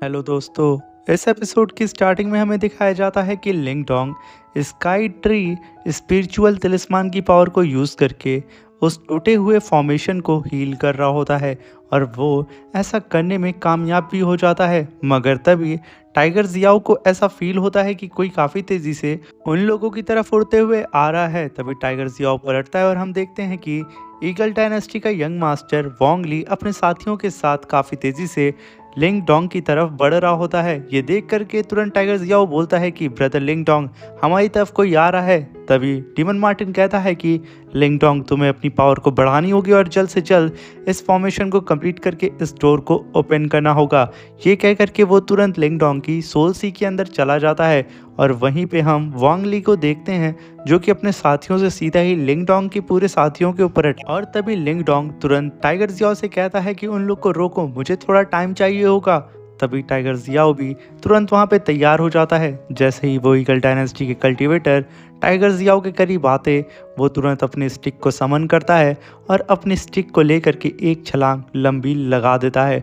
Hello दोस्तों। इस episode की स्टार्टिंग में हमें दिखाया जाता है कि लिंग डोंग स्काई ट्री स्पिरिचुअल तिलिस्मान की पावर को यूज़ करके उस टूटे हुए फॉर्मेशन को हील कर रहा होता है और वो ऐसा करने में कामयाब भी हो जाता है। मगर तभी टाइगर जियाओ को ऐसा फील होता है कि कोई काफ़ी तेज़ी से उन लोगों की तरफ उड़ते हुए आ रहा है। तभी टाइगर जियाओ पलटता है और हम देखते हैं कि ईगल डायनेस्टी का यंग मास्टर वोंग ली अपने साथियों के साथ काफ़ी तेज़ी से लिंग डोंग की तरफ बढ़ रहा होता है। ये देख करके तुरंत टाइगर जियाओ बोलता है कि ब्रदर लिंग डोंग, हमारी तरफ कोई आ रहा है। तभी डीमन मार्टिन कहता है कि लिंग डोंग, तुम्हें अपनी पावर को बढ़ानी होगी और जल्द से जल्द इस फॉर्मेशन को कंप्लीट करके इस डोर को ओपन करना होगा। ये कह करके वो तुरंत लिंग डोंग की सोल सी के अंदर चला जाता है और वहीं पे हम वांग ली को देखते हैं जो कि अपने साथियों से सीधा ही लिंग डोंग के पूरे साथियों के ऊपर और तभी लिंग डोंग तुरंत टाइगर जियाओ से कहता है कि उन लोग को रोको, मुझे थोड़ा टाइम चाहिए होगा। तभी टाइगर जियाओ भी तुरंत वहां पे तैयार हो जाता है। जैसे ही वो ईगल डायनेस्टी के कल्टीवेटर टाइगर जियाओ के करीब आते, वो तुरंत अपने स्टिक को समन करता है और अपने स्टिक को लेकर के एक छलांग लंबी लगा देता है।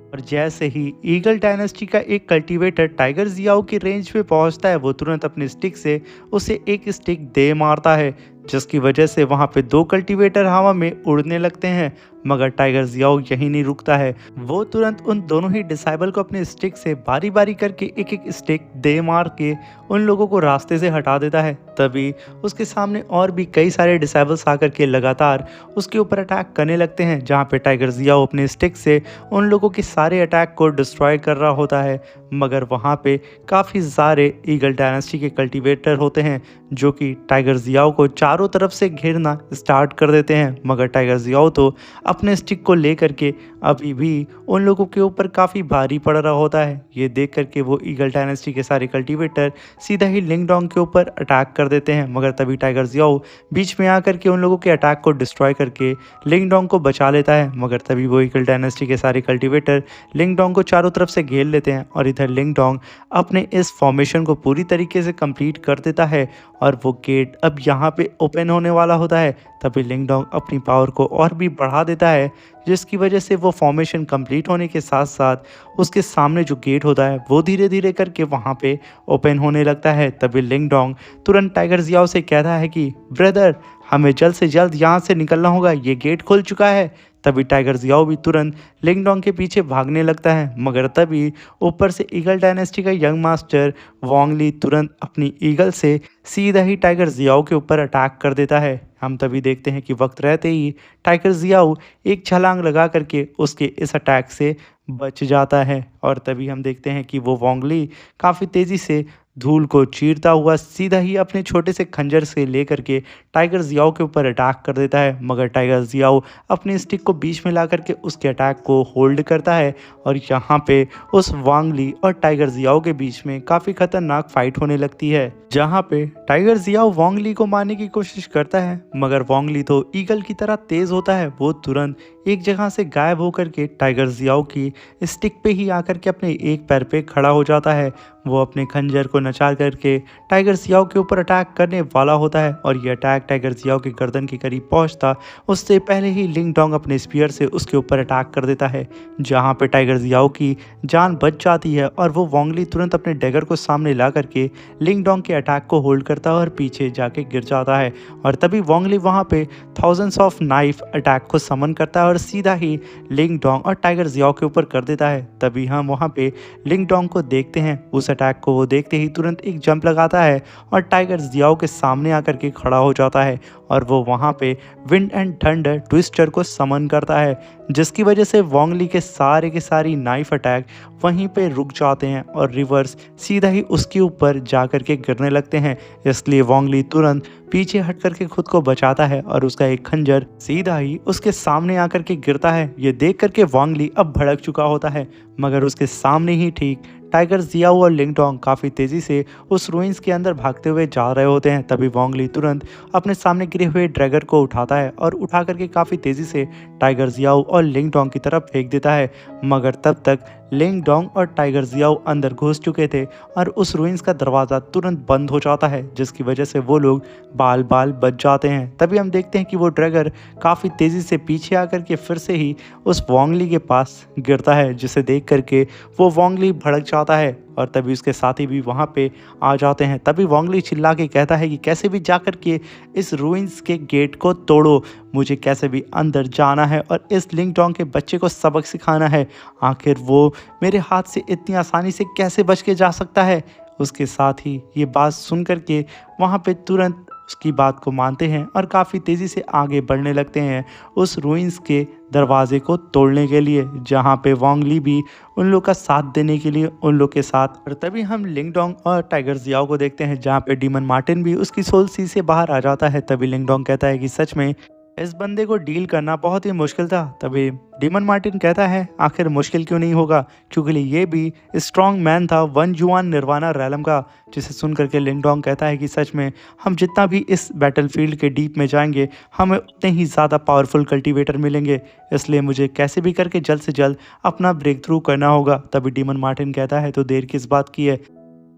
और जैसे ही ईगल डायनेस्टी का एक कल्टीवेटर टाइगर जियाओ की रेंज पे पहुंचता है, वो तुरंत अपने स्टिक से उसे एक स्टिक दे मारता है, जिसकी वजह से वहां पे दो कल्टीवेटर हवा में उड़ने लगते हैं। मगर टाइगर जियाओ यही नहीं रुकता है, वो तुरंत उन दोनों ही डिसाइबल को अपने स्टिक से बारी बारी करके एक एक स्टिक दे मार के उन लोगों को रास्ते से हटा देता है। तभी उसके सामने और भी कई सारे डिसाइबल्स आकर के लगातार उसके ऊपर अटैक करने लगते हैं, जहाँ पे टाइगर जियाओ अपने स्टिक से उन लोगों के सारे अटैक को डिस्ट्रॉय कर रहा होता है। मगर वहाँ पे काफ़ी सारे ईगल डायनेस्टी के कल्टीवेटर होते हैं जो कि टाइगर जियाओ को चारों तरफ से घेरना स्टार्ट कर देते हैं। मगर टाइगर जियाओ तो अपने स्टिक को लेकर के अभी भी उन लोगों के ऊपर काफ़ी भारी पड़ रहा होता है। ये देख करके वो ईगल डायनेस्टी के सारे कल्टीवेटर सीधा ही लिंग डोंग के ऊपर अटैक कर देते हैं। मगर तभी टाइगर जियाओ बीच में आकर के उन लोगों के अटैक को डिस्ट्रॉय करके लिंग डोंग को बचा लेता है। मगर तभी वो ईगल डायनेस्टी के सारे कल्टीवेटर लिंग डोंग को चारों तरफ से घेर लेते हैं और इधर लिंग डोंग अपने इस फॉर्मेशन को पूरी तरीके से कंप्लीट कर देता है और वो गेट अब यहाँ पे ओपन होने वाला होता है। तभी लिंग डोंग अपनी पावर को और भी बढ़ा देता है, जिसकी वजह से वो फॉर्मेशन कंप्लीट होने के साथ साथ उसके सामने जो गेट होता है वो धीरे धीरे करके वहाँ पे ओपन होने लगता है। तभी लिंग डोंग तुरंत टाइगर जियाओ से कहता है कि ब्रदर, हमें जल्द से जल्द यहाँ से निकलना होगा, ये गेट खुल चुका है। तभी टाइगर जियाओ भी तुरंत लिंग डोंग के पीछे भागने लगता है। मगर तभी ऊपर से ईगल डायनेस्टी का यंग मास्टर वोंग ली तुरंत अपनी ईगल से सीधा ही टाइगर जियाओ के ऊपर अटैक कर देता है। हम तभी देखते हैं कि वक्त रहते ही टाइगर जियाओ एक छलांग लगा करके उसके इस अटैक से बच जाता है और तभी हम देखते हैं कि वो वोंग ली काफ़ी तेज़ी से धूल को चीरता हुआ सीधा ही अपने छोटे से खंजर से लेकर के टाइगर जियाओ के ऊपर अटैक कर देता है। मगर टाइगर जियाओ अपने स्टिक को बीच में ला करके उसके अटैक को होल्ड करता है और यहाँ पे उस वांग ली और टाइगर जियाओ के बीच में काफ़ी खतरनाक फाइट होने लगती है, जहाँ पे टाइगर जियाओ वांग ली को मारने की कोशिश करता है। मगर वांग ली तो ईगल की तरह तेज होता है, वो तुरंत एक जगह से गायब होकर के टाइगर जियाओ की स्टिक पे ही आकर के अपने एक पैर पे खड़ा हो जाता है। वो अपने खंजर को नचार करके टाइगर जियाओ के ऊपर अटैक करने वाला होता है और ये अटैक टाइगर जियाओ के गर्दन के करीब पहुंचता उससे पहले ही लिंग डोंग अपने स्पीयर से उसके ऊपर अटैक कर देता है, जहां पे टाइगर जियाओ की जान बच जाती है और वो वोंग ली तुरंत अपने डैगर को सामने ला करके लिंग डोंग के अटैक को होल्ड करता है और पीछे जाके गिर जाता है। और तभी वोंग ली वहाँ पे थाउजेंड्स ऑफ नाइफ अटैक को समन करता है और सीधा ही लिंग डोंग और टाइगर जियाओ के ऊपर कर देता है। तभी हम वहाँ पे लिंग डोंग को देखते हैं। उस अटैक को वो देखते ही तुरंत एक जंप लगाता है और टाइगर जियाओ के सामने आकर के खड़ा हो जाता है और वो वहाँ पे विंड एंड थंडर ट्विस्टर को समन करता है, जिसकी वजह से वोंग ली के सारी नाइफ अटैक वहीं पे रुक जाते हैं और रिवर्स सीधा ही उसके ऊपर जा कर के गिरने लगते हैं। इसलिए वोंग ली तुरंत पीछे हट करके खुद को बचाता है और उसका एक खंजर सीधा ही उसके सामने आकर के गिरता है। ये देख करके वोंग ली अब भड़क चुका होता है, मगर उसके सामने ही ठीक टाइगर जियाओ और लिंगडोंग काफ़ी तेज़ी से उस रूइंस के अंदर भागते हुए जा रहे होते हैं। तभी वोंगली तुरंत अपने सामने गिरे हुए ड्रैगन को उठाता है और उठा करके काफ़ी तेज़ी से टाइगर जियाओ और लिंगडोंग की तरफ फेंक देता है। मगर तब तक लिंगडोंग और टाइगर जियाओ अंदर घुस चुके थे और उस रूइंस का दरवाज़ा तुरंत बंद हो जाता है, जिसकी वजह से वो लोग बाल बाल बच जाते हैं। तभी हम देखते हैं कि वो ड्रैगन काफ़ी तेज़ी से पीछे आकर के फिर से ही उस वोंगली के पास गिरता है, जिसे देख करके वो वोंगली भड़क जाता है और तभी उसके साथी भी वहाँ पे आ जाते हैं। तभी वोंगली चिल्ला के कहता है कि कैसे भी जाकर के इस रूइंस के गेट को तोड़ो, मुझे कैसे भी अंदर जाना है और इस लिंगडोंग के बच्चे को सबक सिखाना है। आखिर वो मेरे हाथ से इतनी आसानी से कैसे बच के जा सकता है। उसके साथ ही ये बात सुन कर के वहाँ पे तुरंत उसकी बात को मानते हैं और काफ़ी तेज़ी से आगे बढ़ने लगते हैं उस रूइंस के दरवाजे को तोड़ने के लिए, जहाँ पे वोंगली भी उन लोग का साथ देने के लिए उन लोग के साथ। और तभी हम लिंगडोंग और टाइगर जियाओ को देखते हैं, जहाँ पे डीमन मार्टिन भी उसकी सोल सी से बाहर आ जाता है। तभी लिंगडोंग कहता है कि सच में इस बंदे को डील करना बहुत ही मुश्किल था। तभी डीमन मार्टिन कहता है आखिर मुश्किल क्यों नहीं होगा, क्योंकि ये भी स्ट्रॉन्ग मैन था, वन जुआन निर्वाणा रैलम का। जिसे सुन करके लिंगडोंग कहता है कि सच में हम जितना भी इस बैटलफील्ड के डीप में जाएंगे हमें उतने ही ज़्यादा पावरफुल कल्टीवेटर मिलेंगे, इसलिए मुझे कैसे भी करके जल्द से जल्द अपना ब्रेक थ्रू करना होगा। तभी डीमन मार्टिन कहता है तो देर किस बात की है,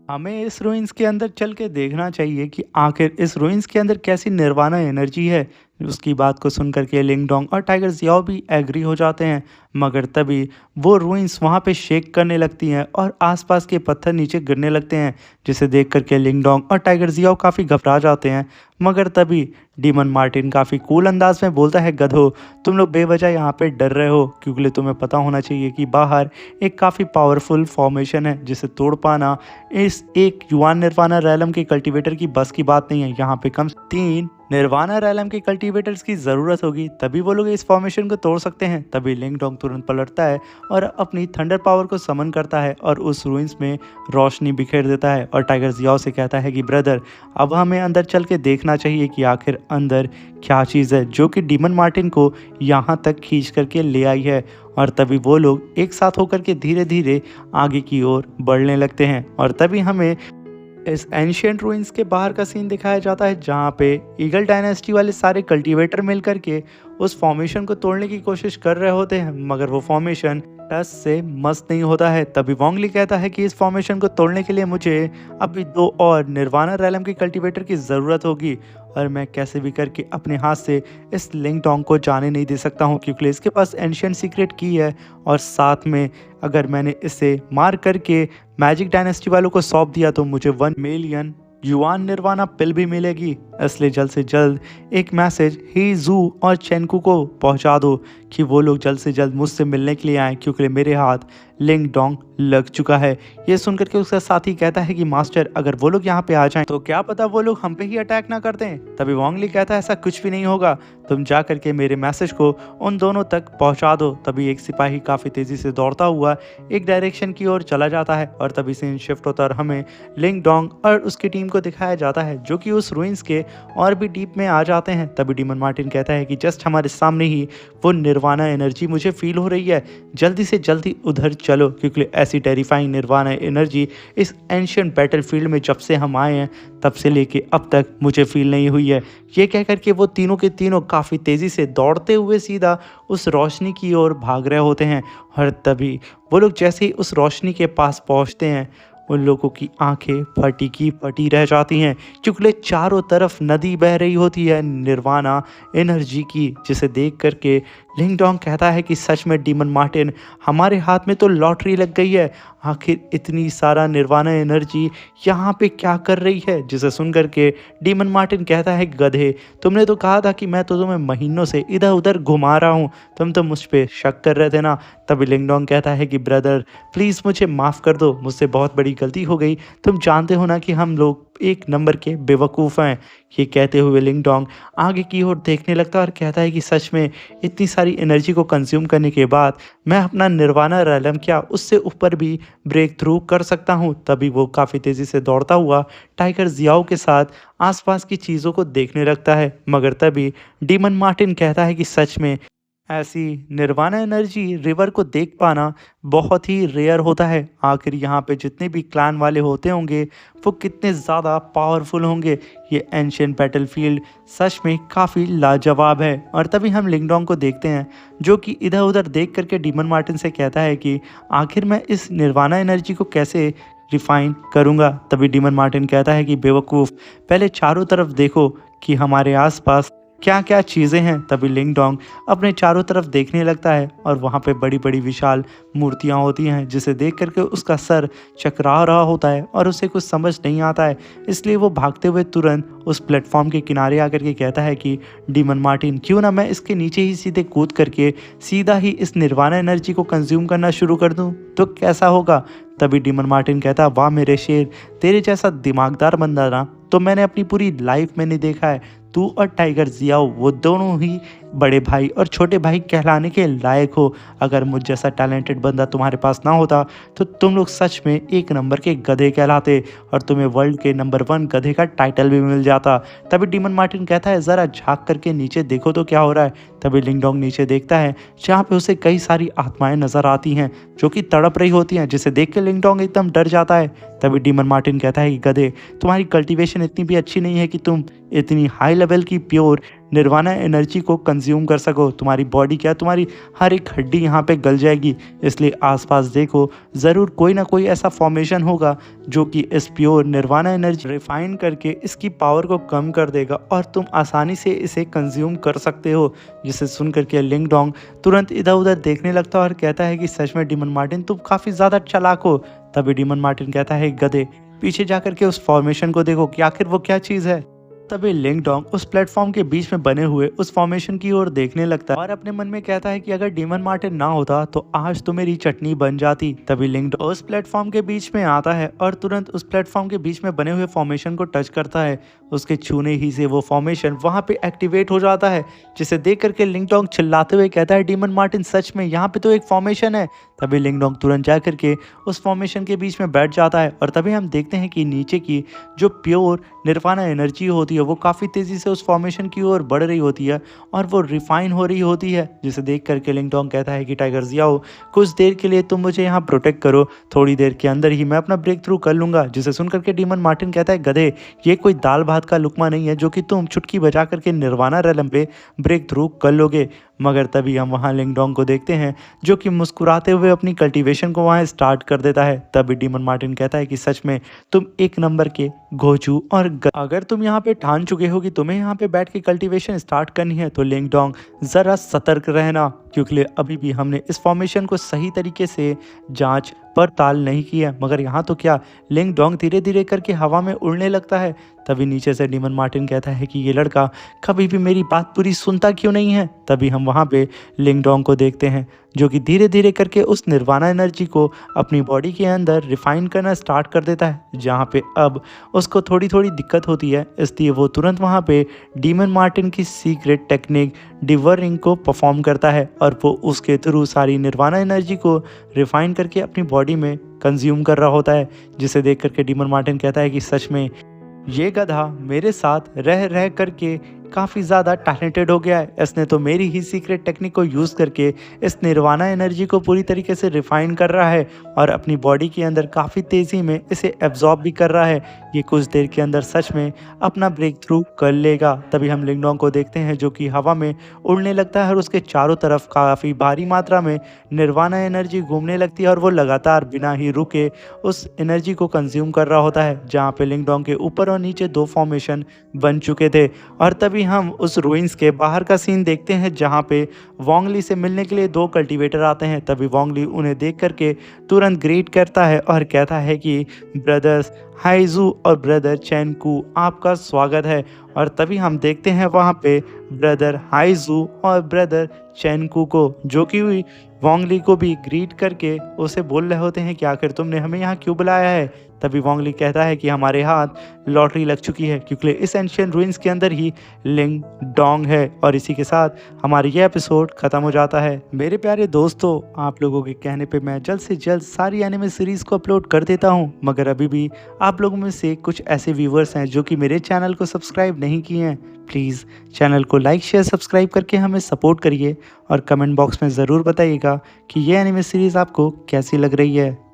हमें इस रूइंस के अंदर चल के देखना चाहिए कि आखिर इस रूइंस के अंदर कैसी निर्वाणा एनर्जी है। उसकी बात को सुन करके लिंगडोंग और टाइगर जियाओ भी एग्री हो जाते हैं। मगर तभी वो रूइंस वहाँ पे शेक करने लगती हैं और आसपास के पत्थर नीचे गिरने लगते हैं, जिसे देख करके लिंगडोंग और टाइगर जियाओ काफ़ी घबरा जाते हैं। मगर तभी डीमन मार्टिन काफ़ी कूल अंदाज में बोलता है, गधो तुम लोग बेवजह यहाँ पे डर रहे हो, क्योंकि तुम्हें पता होना चाहिए कि बाहर एक काफ़ी पावरफुल फॉर्मेशन है, जिसे तोड़ पाना इस एक युवान निर्वाणा रैलम के कल्टीवेटर की बस की बात नहीं है। यहाँ पे कम से 3 निर्वाणा रैलम के कल्टीवेटर्स की ज़रूरत होगी, तभी वो लोग इस फॉर्मेशन को तोड़ सकते हैं। तभी लिंगडोंग तुरंत पलटता है और अपनी थंडर पावर को समन करता है और उस रूइंस में रोशनी बिखेर देता है और टाइगर जियाओ से कहता है कि ब्रदर अब हमें अंदर चल के देखना चाहिए कि आखिर अंदर क्या चीज़ है जो कि डीमन मार्टिन को यहाँ तक खींच करके ले आई है। और तभी वो लोग एक साथ होकर के धीरे धीरे आगे की ओर बढ़ने लगते हैं और तभी हमें इस एंशियंट रूइंस के बाहर का सीन दिखाया जाता है, जहाँ पे ईगल डायनेस्टी वाले सारे कल्टीवेटर मिल करके उस फॉर्मेशन को तोड़ने की कोशिश कर रहे होते हैं, मगर वो फॉर्मेशन टस से मस्त नहीं होता है। तभी वोंगली कहता है कि इस फॉर्मेशन को तोड़ने के लिए मुझे अभी 2 और निर्वाणा रैलम के कल्टीवेटर की ज़रूरत होगी और मैं कैसे भी करके अपने हाथ से इस लिंगडोंग को जाने नहीं दे सकता हूँ, क्योंकि इसके पास एंशियंट सीक्रेट की है और साथ में अगर मैंने इसे मार करके मैजिक डायनेस्टी वालों को सौंप दिया तो मुझे 1 मिलियन युआन निर्वाणा पिल भी मिलेगी। इसलिए जल्द से जल्द एक मैसेज ही जू और चेनकू को पहुंचा दो कि वो लोग जल्द से जल्द मुझसे मिलने के लिए आए, क्योंकि मेरे हाथ लिंगडोंग लग चुका है। ये सुनकर के उसका साथी कहता है कि मास्टर अगर वो लोग यहाँ पे आ जाएं तो क्या पता वो लोग हम पे ही अटैक ना कर दें। तभी वोंगली कहता है ऐसा कुछ भी नहीं होगा, तुम जा करके मेरे मैसेज को उन दोनों तक पहुंचा दो। तभी एक सिपाही काफ़ी तेज़ी से दौड़ता हुआ एक डायरेक्शन की ओर चला जाता है और तभी सीन शिफ्ट होता है और हमें लिंगडोंग और उसकी टीम को दिखाया जाता है, जो कि उस रूइंस के और भी डीप में आ जाते हैं। तभी डीमन मार्टिन कहता है कि जस्ट हमारे सामने ही वो निर्वाणा एनर्जी मुझे फील हो रही है, जल्दी से जल्दी उधर चलो, क्योंकि ऐसी टेरिफाइंग निर्वाणा एनर्जी इस एंशियंट बैटलफील्ड में जब से हम आए हैं तब से लेके अब तक मुझे फील नहीं हुई है। ये कह कर के वो तीनों के तीनों काफ़ी तेज़ी से दौड़ते हुए सीधा उस रोशनी की ओर भाग रहे होते हैं और तभी वो लोग जैसे ही उस रोशनी के पास पहुंचते हैं उन लोगों की आंखें फटी की फटी रह जाती हैं, क्योंकि चारों तरफ नदी बह रही होती है निर्वाणा एनर्जी की, जिसे देख करके लिंगडोंग कहता है कि सच में डीमन मार्टिन हमारे हाथ में तो लॉटरी लग गई है, आखिर इतनी सारा निर्वाणा एनर्जी यहाँ पे क्या कर रही है। जिसे सुन करके डीमन मार्टिन कहता है गधे तुमने तो कहा था कि मैं तो तुम्हें महीनों से इधर उधर घुमा रहा हूँ, तुम तो मुझ पर शक कर रहे थे ना। तभी लिंगडोंग कहता है कि ब्रदर प्लीज़ मुझे माफ़ कर दो, मुझसे बहुत बड़ी गलती हो गई, तुम जानते हो ना कि हम लोग एक नंबर के बेवकूफ़ हैं। ये कहते हुए लिंगडोंग आगे की ओर देखने लगता है और कहता है कि सच में इतनी सारी एनर्जी को कंज्यूम करने के बाद मैं अपना निर्वाणा रैलम क्या उससे ऊपर भी ब्रेक थ्रू कर सकता हूँ। तभी वो काफ़ी तेज़ी से दौड़ता हुआ टाइगर जियाओ के साथ आसपास की चीज़ों को देखने लगता है, मगर तभी डीमन मार्टिन कहता है कि सच में ऐसी निर्वाणा एनर्जी रिवर को देख पाना बहुत ही रेयर होता है। आखिर यहाँ पे जितने भी क्लैन वाले होते होंगे वो कितने ज़्यादा पावरफुल होंगे। ये एंशियंट बैटलफील्ड सच में काफ़ी लाजवाब है। और तभी हम लिंगडोंग को देखते हैं जो कि इधर उधर देख करके डीमन मार्टिन से कहता है कि आखिर मैं इस निर्वाणा एनर्जी को कैसे रिफाइन करूँगा। तभी डीमन मार्टिन कहता है कि बेवकूफ़, पहले चारों तरफ देखो कि हमारे आसपास क्या क्या चीज़ें हैं। तभी लिंगडोंग अपने चारों तरफ देखने लगता है और वहाँ पे बड़ी बड़ी विशाल मूर्तियाँ होती हैं जिसे देख करके उसका सर चकरा रहा होता है और उसे कुछ समझ नहीं आता है। इसलिए वो भागते हुए तुरंत उस प्लेटफॉर्म के किनारे आकर के कहता है कि डीमन मार्टिन, क्यों ना मैं इसके नीचे ही सीधे कूद करके सीधा ही इस निर्वाणा एनर्जी को कंज्यूम करना शुरू कर दूँ तो कैसा होगा। तभी डीमन मार्टिन कहता है, वाह मेरे शेर, तेरे जैसा दिमागदार बंदा ना तो मैंने अपनी पूरी लाइफ में नहीं देखा है। तू और टाइगर जियाओ वो दोनों ही बड़े भाई और छोटे भाई कहलाने के लायक हो। अगर मुझ जैसा टैलेंटेड बंदा तुम्हारे पास ना होता तो तुम लोग सच में एक नंबर के गधे कहलाते और तुम्हें वर्ल्ड के नंबर 1 गधे का टाइटल भी मिल जाता। तभी डीमन मार्टिन कहता है, ज़रा झाँक करके नीचे देखो तो क्या हो रहा है। तभी लिंगडोंग नीचे देखता है जहाँ पे उसे कई सारी आत्माएं नजर आती हैं जो कि तड़प रही होती हैं, जिसे देख के लिंगडोंग एकदम डर जाता है। तभी डीमन मार्टिन कहता है कि गधे, तुम्हारी कल्टीवेशन इतनी भी अच्छी नहीं है कि तुम इतनी हाई लेवल की प्योर निर्वाणा एनर्जी को कंज्यूम कर सको। तुम्हारी बॉडी क्या, तुम्हारी हर एक हड्डी यहाँ पे गल जाएगी। इसलिए आसपास देखो, ज़रूर कोई ना कोई ऐसा फॉर्मेशन होगा जो कि इस प्योर निर्वाणा एनर्जी रिफाइन करके इसकी पावर को कम कर देगा और तुम आसानी से इसे कंज्यूम कर सकते हो। जिसे सुन करके लिंगडोंग तुरंत इधर उधर देखने लगता है और कहता है कि सच में डीमन मार्टिन तुम काफ़ी ज़्यादा चालाक हो। तभी डीमन मार्टिन कहता है, गधे, पीछे जाकर के उस फॉर्मेशन को देखो कि आखिर वो क्या चीज़ है। तभी लिंगडोंग उस प्लेटफॉर्म के बीच में बने हुए उस फॉर्मेशन की ओर देखने लगता है और अपने मन में कहता है कि अगर डीमन मार्टिन ना होता तो आज तो मेरी चटनी बन जाती। तभी लिंगडोंग उस प्लेटफॉर्म के बीच में आता है और तुरंत उस प्लेटफॉर्म के बीच में बने हुए फॉर्मेशन को टच करता है। उसके छूने ही से वो फॉर्मेशन वहां पे एक्टिवेट हो जाता है, जिसे देख करके लिंगडोंग चिल्लाते हुए कहता है, डीमन मार्टिन सच में यहाँ पे तो एक फॉर्मेशन है। तभी लिंगडोंग तुरंत जा करके उस फॉर्मेशन के बीच में बैठ जाता है और तभी हम देखते हैं कि नीचे की जो प्योर निर्वाणा एनर्जी होती है वो काफ़ी तेज़ी से उस फॉर्मेशन की ओर बढ़ रही होती है और वो रिफाइन हो रही होती है। जिसे देख करके लिंगडोंग कहता है कि टाइगर जियाओ, कुछ देर के लिए तुम मुझे यहाँ प्रोटेक्ट करो, थोड़ी देर के अंदर ही मैं अपना ब्रेक थ्रू कर लूँगा। जिसे सुन करके डीमन मार्टिन कहता है, गधे, ये कोई दाल भात का लुकमा नहीं है जो कि तुम चुटकी बजा करके निर्वाणा रेलम पे ब्रेक थ्रू कर लोगे। मगर तभी हम वहाँ लिंगडोंग को देखते हैं जो कि मुस्कुराते हुए अपनी कल्टीवेशन को वहाँ स्टार्ट कर देता है। तभी डीमन मार्टिन कहता है कि सच में तुम एक नंबर के घोचू और अगर तुम यहाँ पे ठान चुके हो कि तुम्हें यहाँ पे बैठ के कल्टीवेशन स्टार्ट करनी है तो लिंगडोंग ज़रा सतर्क रहना, क्योंकि अभी भी हमने इस फॉर्मेशन को सही तरीके से जांच पड़ताल नहीं की है। मगर यहाँ तो क्या, लिंगडोंग धीरे धीरे करके हवा में उड़ने लगता है। तभी नीचे से डीमन मार्टिन कहता है कि ये लड़का कभी भी मेरी बात पूरी सुनता क्यों नहीं है। तभी हम वहाँ पे लिंगडोंग को देखते हैं जो कि धीरे धीरे करके उस निर्वाणा एनर्जी को अपनी बॉडी के अंदर रिफाइन करना स्टार्ट कर देता है, जहाँ पे अब उसको थोड़ी थोड़ी दिक्कत होती है। इसलिए वो तुरंत वहाँ पे डीमन मार्टिन की सीक्रेट टेक्निक डिवरिंग को परफॉर्म करता है और वो उसके थ्रू सारी निर्वाणा एनर्जी को रिफाइन करके अपनी बॉडी में कंज्यूम कर रहा होता है। जिसे देख करके डीमन मार्टिन कहता है कि सच में ये गधा मेरे साथ रह रह करके काफ़ी ज़्यादा टैलेंटेड हो गया है। इसने तो मेरी ही सीक्रेट टेक्निक को यूज़ करके इस निर्वाणा एनर्जी को पूरी तरीके से रिफाइन कर रहा है और अपनी बॉडी के अंदर काफ़ी तेज़ी में इसे एब्जॉर्ब भी कर रहा है। ये कुछ देर के अंदर सच में अपना ब्रेक थ्रू कर लेगा। तभी हम लिंगडोंग को देखते हैं जो कि हवा में उड़ने लगता है और उसके चारों तरफ काफ़ी भारी मात्रा में निर्वाणा एनर्जी घूमने लगती है और वो लगातार बिना ही रुके उस एनर्जी को कंज्यूम कर रहा होता है। जहाँ पे लिंगडोंग के ऊपर और नीचे 2 फॉर्मेशन बन चुके थे और तभी हम उस रूइंस के बाहर का सीन देखते हैं जहाँ पे वोंगली से मिलने के लिए 2 कल्टीवेटर आते हैं। तभी वोंगली उन्हें देख करके तुरंत ग्रीट करता है और कहता है कि ब्रदर्स हाइजू और ब्रदर चैनकू, आपका स्वागत है। और तभी हम देखते हैं वहाँ पे ब्रदर हाइजू और ब्रदर चैनकू को, जो कि वोंगली को भी ग्रीट करके उसे बोल रहे होते हैं कि आखिर तुमने हमें यहाँ क्यों बुलाया है। तभी वोंगली कहता है कि हमारे हाथ लॉटरी लग चुकी है, क्योंकि इस एंशियंट रूइंस के अंदर ही लिंगडोंग है। और इसी के साथ हमारी ये एपिसोड खत्म हो जाता है। मेरे प्यारे दोस्तों, आप लोगों के कहने पे मैं जल्द से जल्द सारी एनिमे सीरीज़ को अपलोड कर देता हूँ, मगर अभी भी आप लोगों में से कुछ ऐसे व्यूवर्स हैं जो कि मेरे चैनल को सब्सक्राइब नहीं नहीं किए हैं प्लीज़ चैनल को लाइक शेयर सब्सक्राइब करके हमें सपोर्ट करिए और कमेंट बॉक्स में ज़रूर बताइएगा कि ये एनिमे सीरीज़ आपको कैसी लग रही है।